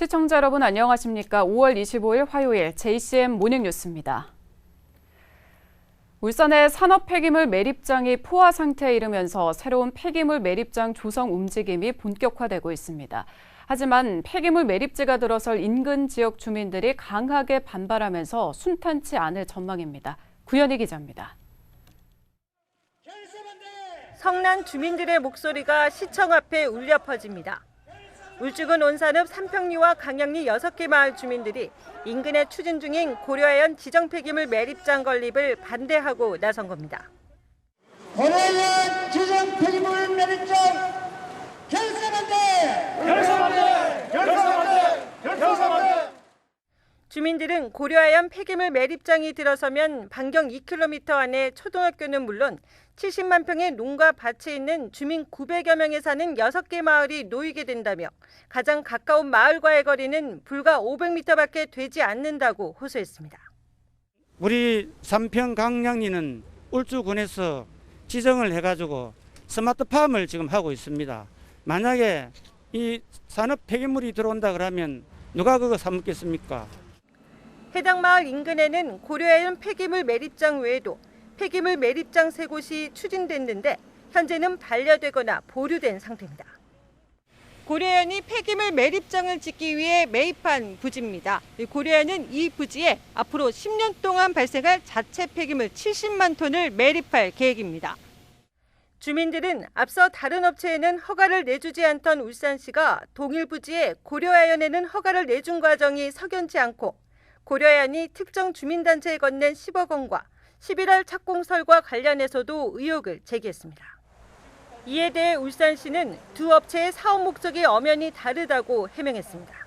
시청자 여러분 안녕하십니까? 5월 25일 화요일 JCM 모닝뉴스입니다. 울산의 산업 폐기물 매립장이 포화 상태에 이르면서 새로운 폐기물 매립장 조성 움직임이 본격화되고 있습니다. 하지만 폐기물 매립지가 들어설 인근 지역 주민들이 강하게 반발하면서 순탄치 않을 전망입니다. 구현희 기자입니다. 성난 주민들의 목소리가 시청 앞에 울려 퍼집니다. 울주군 온산읍 삼평리와 강양리 6개 마을 주민들이 인근에 추진 중인 고려해안 지정 폐기물 매립장 건립을 반대하고 나선 겁니다. 고려해안 지정 폐기물 매립장 결산한대! 결산한대! 결산한대! 결산한대! 주민들은 고려해안 폐기물 매립장이 들어서면 반경 2km 안에 초등학교는 물론 70만 평의 농가 밭에 있는 주민 900여 명이 사는 6개 마을이 놓이게 된다며 가장 가까운 마을과의 거리는 불과 500m밖에 되지 않는다고 호소했습니다. 우리 삼평 강양리는 울주군에서 지정을 해가지고 스마트팜을 지금 하고 있습니다. 만약에 이 산업 폐기물이 들어온다 그러면 누가 그거 사 먹겠습니까? 해당 마을 인근에는 고려해안 폐기물 매립장 외에도 폐기물 매립장 3곳이 추진됐는데 현재는 반려되거나 보류된 상태입니다. 고려해안이 폐기물 매립장을 짓기 위해 매입한 부지입니다. 고려해안은 이 부지에 앞으로 10년 동안 발생할 자체 폐기물 70만 톤을 매립할 계획입니다. 주민들은 앞서 다른 업체에는 허가를 내주지 않던 울산시가 동일 부지에 고려해안에는 허가를 내준 과정이 석연치 않고 고려해안이 특정 주민단체에 건넨 10억 원과 11월 착공설과 관련해서도 의혹을 제기했습니다. 이에 대해 울산시는 두 업체의 사업 목적이 엄연히 다르다고 해명했습니다.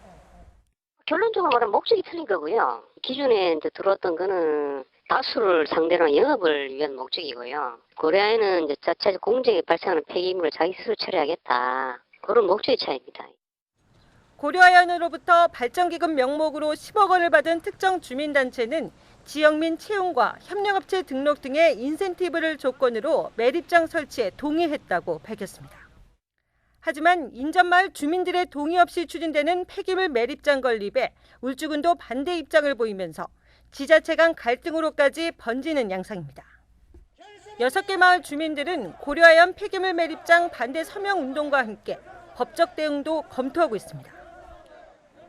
결론적으로 말하면 목적이 틀린 거고요. 기존에 이제 들어왔던 거는 다수를 상대로 한 영업을 위한 목적이고요. 고려해안은 이제 자체 공정에 발생하는 폐기물을 자기 스스로 처리하겠다. 그런 목적의 차이입니다. 고려해안으로부터 발전기금 명목으로 10억 원을 받은 특정 주민단체는 지역민 채용과 협력업체 등록 등의 인센티브를 조건으로 매립장 설치에 동의했다고 밝혔습니다. 하지만 인접마을 주민들의 동의 없이 추진되는 폐기물 매립장 건립에 울주군도 반대 입장을 보이면서 지자체 간 갈등으로까지 번지는 양상입니다. 6개 마을 주민들은 고려해안 폐기물 매립장 반대 서명 운동과 함께 법적 대응도 검토하고 있습니다.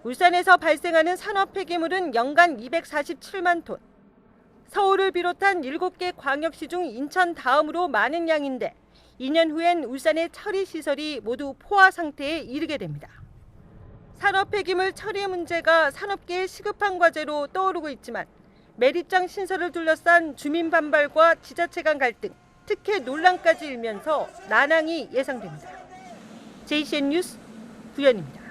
울산에서 발생하는 산업 폐기물은 연간 247만 톤. 서울을 비롯한 7개 광역시 중 인천 다음으로 많은 양인데 2년 후엔 울산의 처리 시설이 모두 포화 상태에 이르게 됩니다. 산업 폐기물 처리 문제가 산업계의 시급한 과제로 떠오르고 있지만 매립장 신설을 둘러싼 주민 반발과 지자체 간 갈등, 특혜 논란까지 일면서 난항이 예상됩니다. JCN 뉴스 구현입니다.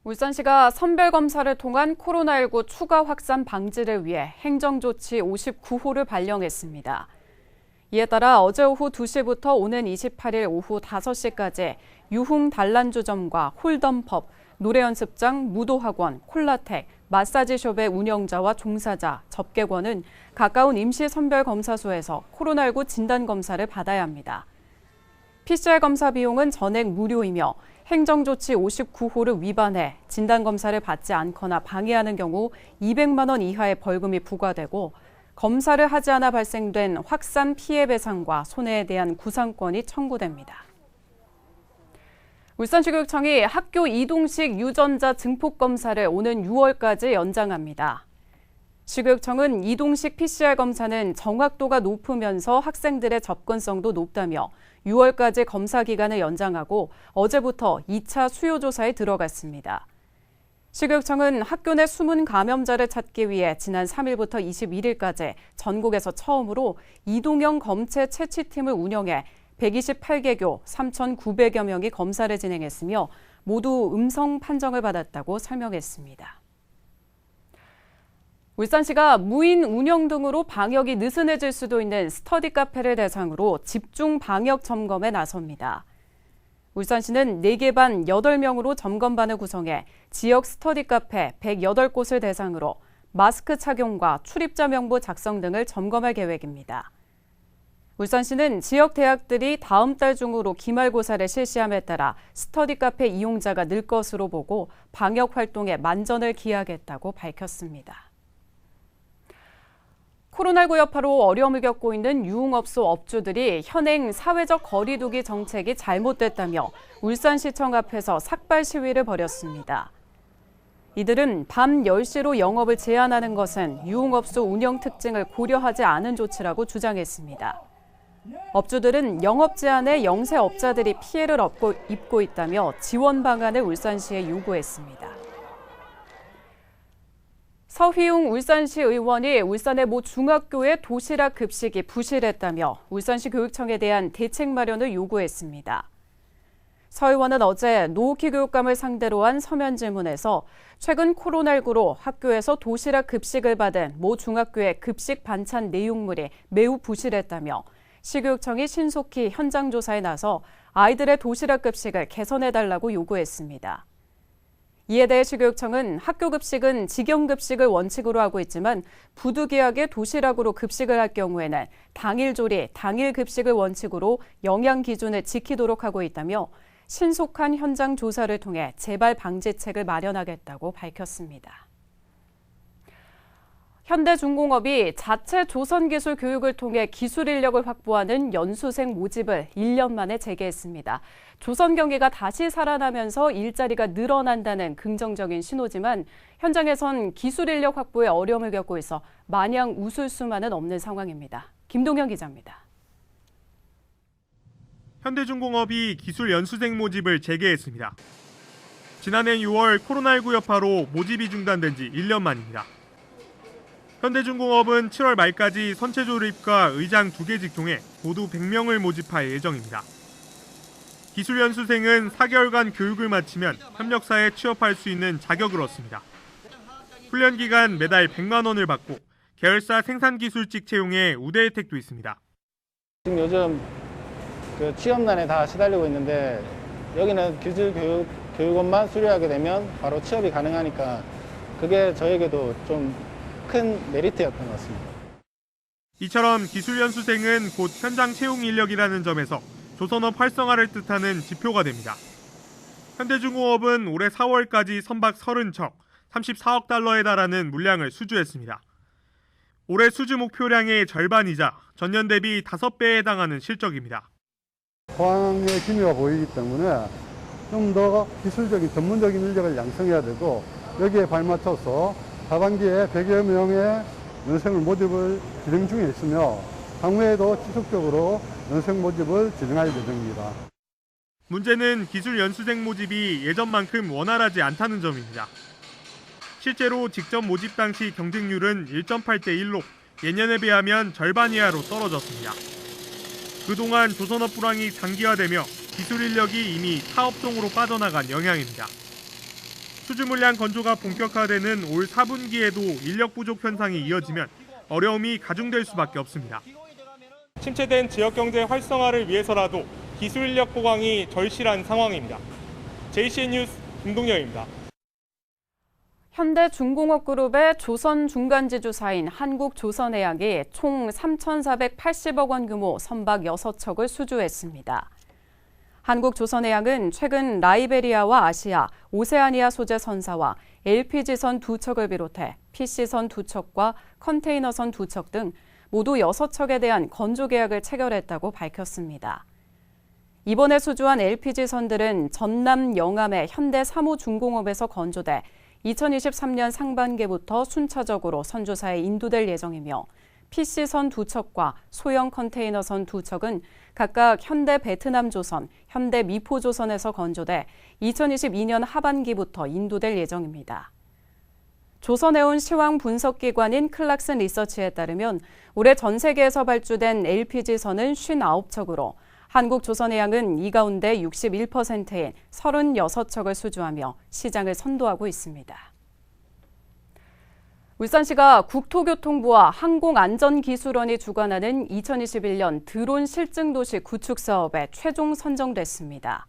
울산시가 선별검사를 통한 코로나19 추가 확산 방지를 위해 행정조치 59호를 발령했습니다. 이에 따라 어제 오후 2시부터 오는 28일 오후 5시까지 유흥 단란주점과 홀덤펍, 노래연습장, 무도학원, 콜라텍, 마사지숍의 운영자와 종사자, 접객원은 가까운 임시선별검사소에서 코로나19 진단검사를 받아야 합니다. PCR 검사 비용은 전액 무료이며 행정조치 59호를 위반해 진단검사를 받지 않거나 방해하는 경우 200만 원 이하의 벌금이 부과되고 검사를 하지 않아 발생된 확산 피해 배상과 손해에 대한 구상권이 청구됩니다. 울산시교육청이 학교 이동식 유전자 증폭 검사를 오는 6월까지 연장합니다. 시교육청은 이동식 PCR 검사는 정확도가 높으면서 학생들의 접근성도 높다며 6월까지 검사 기간을 연장하고 어제부터 2차 수요조사에 들어갔습니다. 시교육청은 학교 내 숨은 감염자를 찾기 위해 지난 3일부터 21일까지 전국에서 처음으로 이동형 검체 채취팀을 운영해 128개교 3,900여 명이 검사를 진행했으며 모두 음성 판정을 받았다고 설명했습니다. 울산시가 무인 운영 등으로 방역이 느슨해질 수도 있는 스터디 카페를 대상으로 집중 방역 점검에 나섭니다. 울산시는 4개 반 8명으로 점검반을 구성해 지역 스터디 카페 108곳을 대상으로 마스크 착용과 출입자 명부 작성 등을 점검할 계획입니다. 울산시는 지역 대학들이 다음 달 중으로 기말고사를 실시함에 따라 스터디 카페 이용자가 늘 것으로 보고 방역 활동에 만전을 기하겠다고 밝혔습니다. 코로나19 여파로 어려움을 겪고 있는 유흥업소 업주들이 현행 사회적 거리 두기 정책이 잘못됐다며 울산시청 앞에서 삭발 시위를 벌였습니다. 이들은 밤 10시로 영업을 제한하는 것은 유흥업소 운영 특징을 고려하지 않은 조치라고 주장했습니다. 업주들은 영업 제한에 영세업자들이 피해를 입고 있다며 지원 방안을 울산시에 요구했습니다. 서희웅 울산시 의원이 울산의 모 중학교의 도시락 급식이 부실했다며 울산시 교육청에 대한 대책 마련을 요구했습니다. 서 의원은 어제 노후키 교육감을 상대로 한 서면 질문에서 최근 코로나19로 학교에서 도시락 급식을 받은 모 중학교의 급식 반찬 내용물이 매우 부실했다며 시교육청이 신속히 현장 조사에 나서 아이들의 도시락 급식을 개선해달라고 요구했습니다. 이에 대해 시교육청은 학교 급식은 직영 급식을 원칙으로 하고 있지만 부득이하게 도시락으로 급식을 할 경우에는 당일 조리, 당일 급식을 원칙으로 영양 기준을 지키도록 하고 있다며 신속한 현장 조사를 통해 재발 방지책을 마련하겠다고 밝혔습니다. 현대중공업이 자체 조선기술 교육을 통해 기술 인력을 확보하는 연수생 모집을 1년 만에 재개했습니다. 조선 경기가 다시 살아나면서 일자리가 늘어난다는 긍정적인 신호지만 현장에선 기술 인력 확보에 어려움을 겪고 있어 마냥 웃을 수만은 없는 상황입니다. 김동현 기자입니다. 현대중공업이 기술 연수생 모집을 재개했습니다. 지난해 6월 코로나19 여파로 모집이 중단된 지 1년 만입니다. 현대중공업은 7월 말까지 선체 조립과 의장 2개 직종에 모두 100명을 모집할 예정입니다. 기술 연수생은 4개월간 교육을 마치면 협력사에 취업할 수 있는 자격을 얻습니다. 훈련 기간 매달 100만 원을 받고 계열사 생산기술직 채용에 우대 혜택도 있습니다. 지금 요즘 취업난에 다 시달리고 있는데 여기는 기술 교육원만 수료하게 되면 바로 취업이 가능하니까 그게 저에게도 좀 큰 메리트였던 것 같습니다. 이처럼 기술 연수생은 곧 현장 채용 인력이라는 점에서 조선업 활성화를 뜻하는 지표가 됩니다. 현대중공업은 올해 4월까지 선박 30척, 34억 달러에 달하는 물량을 수주했습니다. 올해 수주 목표량의 절반이자 전년 대비 5배에 해당하는 실적입니다. 포항의 기미가 보이기 때문에 좀 더 기술적인 전문적인 인력을 양성해야 되고 여기에 발맞춰서 하반기에 100여 명의 연수생을 모집을 진행 중에 있으며 향후에도 지속적으로 연수생 모집을 진행할 예정입니다. 문제는 기술 연수생 모집이 예전만큼 원활하지 않다는 점입니다. 실제로 직접 모집 당시 경쟁률은 1.8대 1로 예년에 비하면 절반 이하로 떨어졌습니다. 그동안 조선업 불황이 장기화되며 기술 인력이 이미 타업종으로 빠져나간 영향입니다. 수주 물량 건조가 본격화되는 올 4분기에도 인력 부족 현상이 이어지면 어려움이 가중될 수밖에 없습니다. 침체된 지역경제 활성화를 위해서라도 기술 인력 보강이 절실한 상황입니다. JCN 뉴스 김동영입니다. 현대중공업그룹의 조선중간지주사인 한국조선해양이 총 3,480억 원 규모 선박 6척을 수주했습니다. 한국조선해양은 최근 라이베리아와 아시아, 오세아니아 소재 선사와 LPG선 2척을 비롯해 PC선 2척과 컨테이너선 2척 등 모두 6척에 대한 건조 계약을 체결했다고 밝혔습니다. 이번에 수주한 LPG선들은 전남 영암의 현대사무중공업에서 건조돼 2023년 상반기부터 순차적으로 선조사에 인도될 예정이며 PC선 2척과 소형 컨테이너선 2척은 각각 현대 베트남조선, 현대 미포조선에서 건조돼 2022년 하반기부터 인도될 예정입니다. 조선해운 시황 분석기관인 클락슨 리서치에 따르면 올해 전 세계에서 발주된 LPG선은 59척으로 한국조선해양은 이 가운데 61%인 36척을 수주하며 시장을 선도하고 있습니다. 울산시가 국토교통부와 항공안전기술원이 주관하는 2021년 드론 실증도시 구축 사업에 최종 선정됐습니다.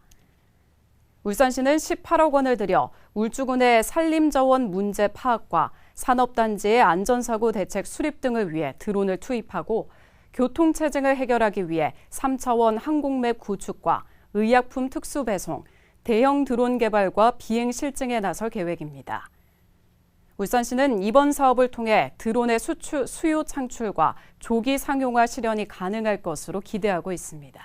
울산시는 18억 원을 들여 울주군의 산림자원 문제 파악과 산업단지의 안전사고 대책 수립 등을 위해 드론을 투입하고 교통체증을 해결하기 위해 3차원 항공맵 구축과 의약품 특수 배송, 대형 드론 개발과 비행 실증에 나설 계획입니다. 울산시는 이번 사업을 통해 드론의 수요 창출과 조기 상용화 실현이 가능할 것으로 기대하고 있습니다.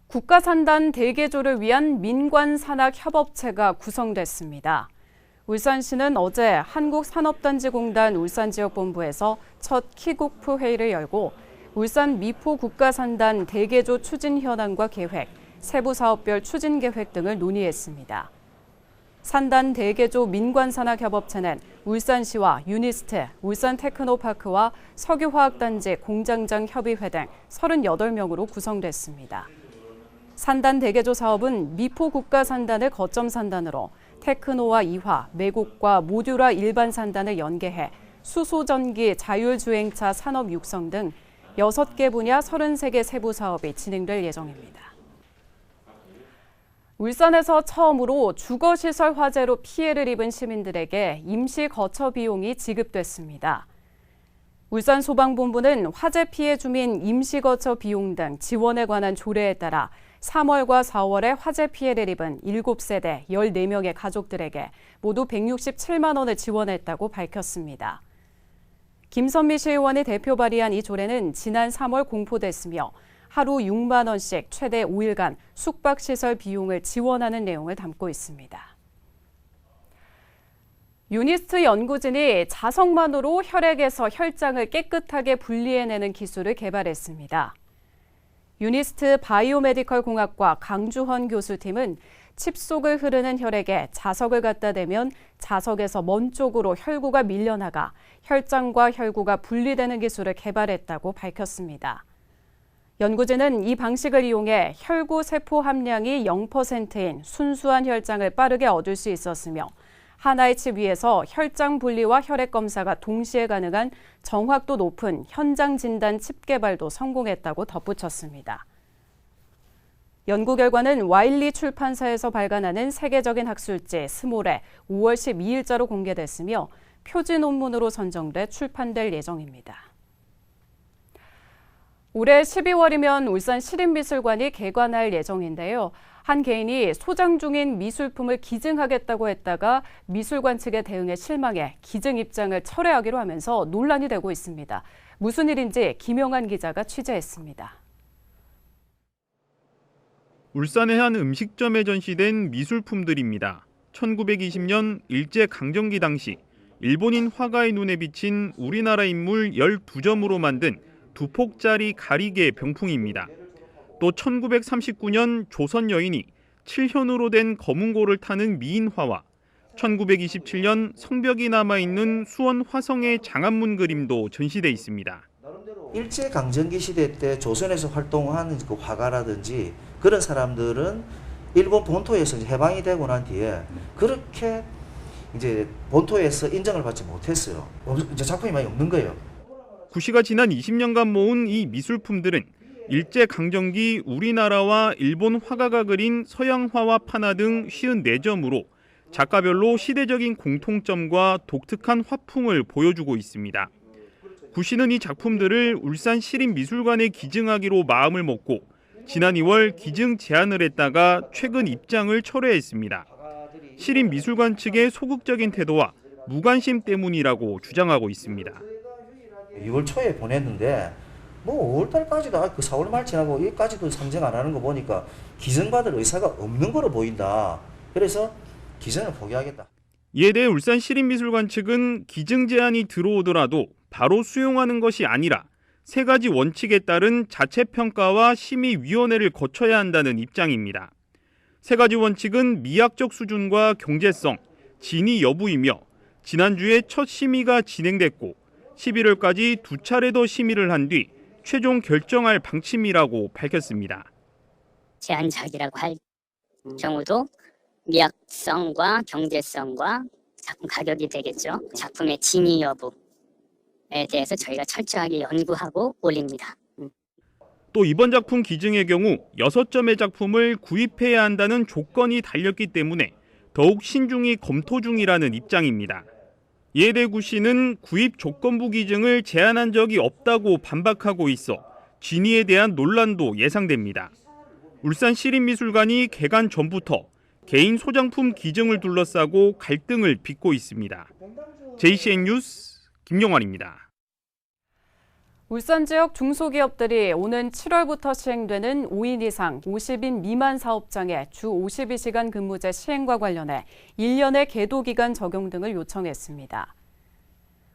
국가산단 대개조를 위한 민관산학협업체가 구성됐습니다. 울산시는 어제 한국산업단지공단 울산지역본부에서 첫 킥오프 회의를 열고 울산 미포 국가산단 대개조 추진 현안과 계획, 세부 사업별 추진 계획 등을 논의했습니다. 산단 대개조 민관산학협업체는 울산시와 유니스트, 울산테크노파크와 석유화학단지 공장장 협의회 등 38명으로 구성됐습니다. 산단 대개조 사업은 미포 국가산단을 거점 산단으로 테크노와 이화, 매국과 모듈화 일반 산단을 연계해 수소전기, 자율주행차 산업 육성 등 6개 분야 33개 세부 사업이 진행될 예정입니다. 울산에서 처음으로 주거시설 화재로 피해를 입은 시민들에게 임시 거처 비용이 지급됐습니다. 울산소방본부는 화재 피해 주민 임시 거처 비용 등 지원에 관한 조례에 따라 3월과 4월에 화재 피해를 입은 7세대 14명의 가족들에게 모두 167만 원을 지원했다고 밝혔습니다. 김선미 시의원이 대표 발의한 이 조례는 지난 3월 공포됐으며 하루 6만 원씩 최대 5일간 숙박시설 비용을 지원하는 내용을 담고 있습니다. 유니스트 연구진이 자석만으로 혈액에서 혈장을 깨끗하게 분리해내는 기술을 개발했습니다. 유니스트 바이오메디컬 공학과 강주헌 교수팀은 칩 속을 흐르는 혈액에 자석을 갖다 대면 자석에서 먼 쪽으로 혈구가 밀려나가 혈장과 혈구가 분리되는 기술을 개발했다고 밝혔습니다. 연구진은 이 방식을 이용해 혈구 세포 함량이 0%인 순수한 혈장을 빠르게 얻을 수 있었으며 하나의 칩 위에서 혈장 분리와 혈액 검사가 동시에 가능한 정확도 높은 현장 진단 칩 개발도 성공했다고 덧붙였습니다. 연구 결과는 와일리 출판사에서 발간하는 세계적인 학술지 스몰에 5월 12일자로 공개됐으며 표지 논문으로 선정돼 출판될 예정입니다. 올해 12월이면 울산 시립미술관이 개관할 예정인데요. 한 개인이 소장 중인 미술품을 기증하겠다고 했다가 미술관 측의 대응에 실망해 기증 입장을 철회하기로 하면서 논란이 되고 있습니다. 무슨 일인지 김용한 기자가 취재했습니다. 울산의 한 음식점에 전시된 미술품들입니다. 1920년 일제강점기 당시 일본인 화가의 눈에 비친 우리나라 인물 12점으로 만든 2폭짜리 가리개 병풍입니다. 또 1939년 조선 여인이 7현으로 된 검은고를 타는 미인화와 1927년 성벽이 남아있는 수원 화성의 장안문 그림도 전시돼 있습니다. 일제강점기 시대 때 조선에서 활동한 그 화가라든지 그런 사람들은 일본 본토에서 해방이 되고 난 뒤에 그렇게 이제 본토에서 인정을 받지 못했어요. 이제 작품이 많이 없는 거예요. 구시가 지난 20년간 모은 이 미술품들은 일제강점기 우리나라와 일본 화가가 그린 서양화와 판화 등 54점으로 작가별로 시대적인 공통점과 독특한 화풍을 보여주고 있습니다. 구시는 이 작품들을 울산 시립미술관에 기증하기로 마음을 먹고 지난 2월 기증 제안을 했다가 최근 입장을 철회했습니다. 시립미술관 측의 소극적인 태도와 무관심 때문이라고 주장하고 있습니다. 6월 초에 보냈는데 뭐 5월달까지도 그 4월 말 지나고 여기까지도 상정 안 하는 거 보니까 기증받을 의사가 없는 거로 보인다. 그래서 기증을 포기하겠다. 이에 대해 울산 시립미술관 측은 기증 제안이 들어오더라도 바로 수용하는 것이 아니라 3가지 원칙에 따른 자체평가와 심의위원회를 거쳐야 한다는 입장입니다. 3가지 원칙은 미학적 수준과 경제성, 진위 여부이며 지난주에 첫 심의가 진행됐고 11월까지 2차례 더 심의를 한 뒤 최종 결정할 방침이라고 밝혔습니다. 제한작이라고 할 경우도 미학성과 경제성과 작품 가격이 되겠죠. 작품의 진위 여부에 대해서 저희가 철저하게 연구하고 올립니다. 또 이번 작품 기증의 경우 6점의 작품을 구입해야 한다는 조건이 달렸기 때문에 더욱 신중히 검토 중이라는 입장입니다. 이에 대해 구시는 구입 조건부 기증을 제한한 적이 없다고 반박하고 있어 진위에 대한 논란도 예상됩니다. 울산시립미술관이 개관 전부터 개인 소장품 기증을 둘러싸고 갈등을 빚고 있습니다. JCN 뉴스 김용환입니다. 울산 지역 중소기업들이 오는 7월부터 시행되는 5인 이상 50인 미만 사업장의 주 52시간 근무제 시행과 관련해 1년의 계도기간 적용 등을 요청했습니다.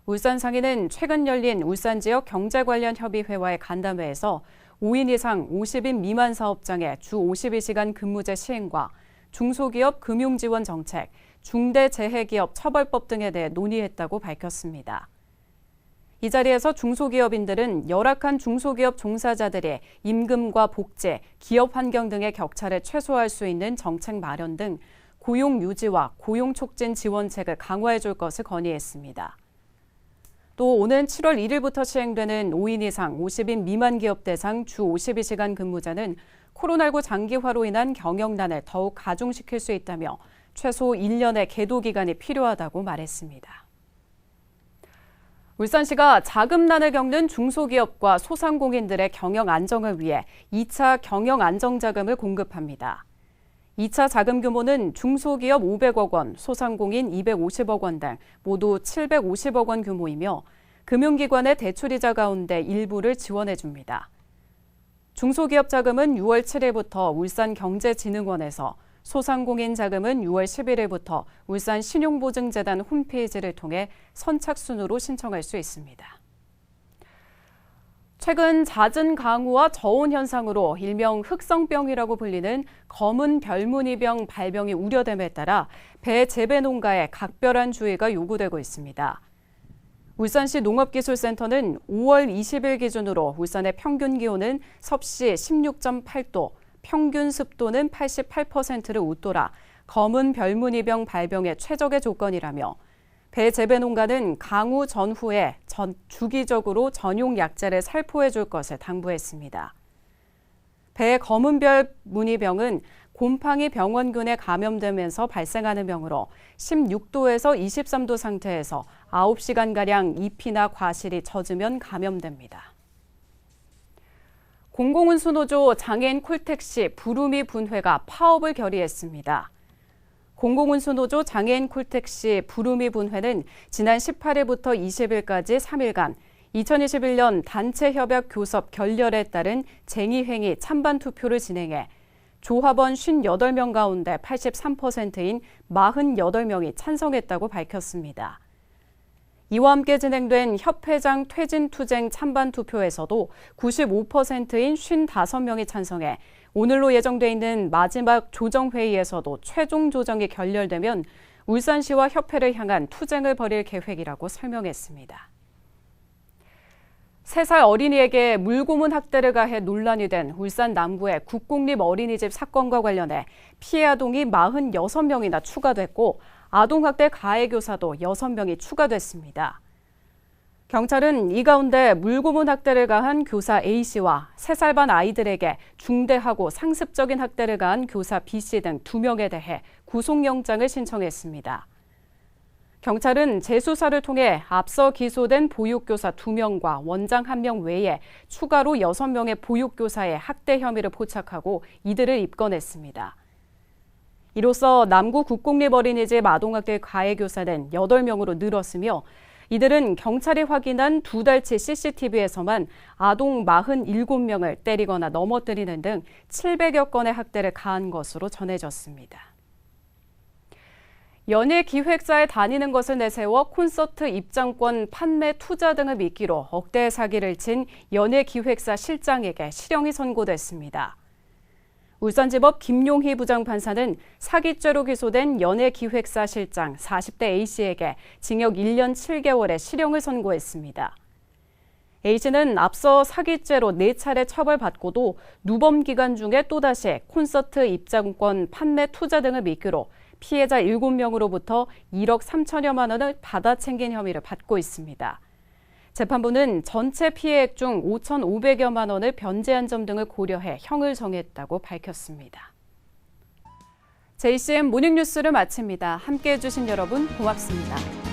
울산상인은 최근 열린 울산 지역 경제 관련 협의회와의 간담회에서 5인 이상 50인 미만 사업장의 주 52시간 근무제 시행과 중소기업 금융지원 정책, 중대재해기업 처벌법 등에 대해 논의했다고 밝혔습니다. 이 자리에서 중소기업인들은 열악한 중소기업 종사자들이 임금과 복지, 기업 환경 등의 격차를 최소화할 수 있는 정책 마련 등 고용 유지와 고용 촉진 지원책을 강화해 줄 것을 건의했습니다. 또 오는 7월 1일부터 시행되는 5인 이상 50인 미만 기업 대상 주 52시간 근무제는 코로나19 장기화로 인한 경영난을 더욱 가중시킬 수 있다며 최소 1년의 계도 기간이 필요하다고 말했습니다. 울산시가 자금난을 겪는 중소기업과 소상공인들의 경영 안정을 위해 2차 경영 안정자금을 공급합니다. 2차 자금 규모는 중소기업 500억 원, 소상공인 250억 원 등 모두 750억 원 규모이며 금융기관의 대출이자 가운데 일부를 지원해 줍니다. 중소기업 자금은 6월 7일부터 울산경제진흥원에서, 소상공인 자금은 6월 11일부터 울산신용보증재단 홈페이지를 통해 선착순으로 신청할 수 있습니다. 최근 잦은 강우와 저온 현상으로 일명 흑성병이라고 불리는 검은 별무늬병 발병이 우려됨에 따라 배 재배 농가에 각별한 주의가 요구되고 있습니다. 울산시 농업기술센터는 5월 20일 기준으로 울산의 평균 기온은 섭씨 16.8도, 평균 습도는 88%를 웃돌아 검은 별무늬병 발병의 최적의 조건이라며 배 재배 농가는 강우 전후에 주기적으로 전용 약제를 살포해 줄 것을 당부했습니다. 배 검은별 무늬병은 곰팡이 병원균에 감염되면서 발생하는 병으로 16도에서 23도 상태에서 9시간가량 잎이나 과실이 젖으면 감염됩니다. 공공운수노조 장애인 콜택시 부루미 분회가 파업을 결의했습니다. 공공운수노조 장애인 콜택시 부루미 분회는 지난 18일부터 20일까지 3일간 2021년 단체협약 교섭 결렬에 따른 쟁의행위 찬반 투표를 진행해 조합원 58명 가운데 83%인 48명이 찬성했다고 밝혔습니다. 이와 함께 진행된 협회장 퇴진투쟁 찬반 투표에서도 95%인 55명이 찬성해 오늘로 예정돼 있는 마지막 조정회의에서도 최종 조정이 결렬되면 울산시와 협회를 향한 투쟁을 벌일 계획이라고 설명했습니다. 3살 어린이에게 물고문 학대를 가해 논란이 된 울산 남구의 국공립 어린이집 사건과 관련해 피해 아동이 46명이나 추가됐고 아동학대 가해 교사도 6명이 추가됐습니다. 경찰은 이 가운데 물고문 학대를 가한 교사 A씨와 3살 반 아이들에게 중대하고 상습적인 학대를 가한 교사 B씨 등 2명에 대해 구속영장을 신청했습니다. 경찰은 재수사를 통해 앞서 기소된 보육교사 2명과 원장 1명 외에 추가로 6명의 보육교사의 학대 혐의를 포착하고 이들을 입건했습니다. 이로써 남구 국공립 어린이집 아동학대 가해 교사는 8명으로 늘었으며 이들은 경찰이 확인한 2달치 CCTV에서만 아동 47명을 때리거나 넘어뜨리는 등 700여 건의 학대를 가한 것으로 전해졌습니다. 연예 기획사에 다니는 것을 내세워 콘서트 입장권 판매 투자 등을 미끼로 억대의 사기를 친 연예 기획사 실장에게 실형이 선고됐습니다. 울산지법 김용희 부장판사는 사기죄로 기소된 연예기획사 실장 40대 A씨에게 징역 1년 7개월의 실형을 선고했습니다. A씨는 앞서 사기죄로 4차례 처벌받고도 누범 기간 중에 또다시 콘서트 입장권 판매 투자 등을 미끼로 피해자 7명으로부터 1억 3천여만 원을 받아 챙긴 혐의를 받고 있습니다. 재판부는 전체 피해액 중 5,500여만 원을 변제한 점 등을 고려해 형을 정했다고 밝혔습니다. JCN 모닝뉴스를 마칩니다. 함께해 주신 여러분 고맙습니다.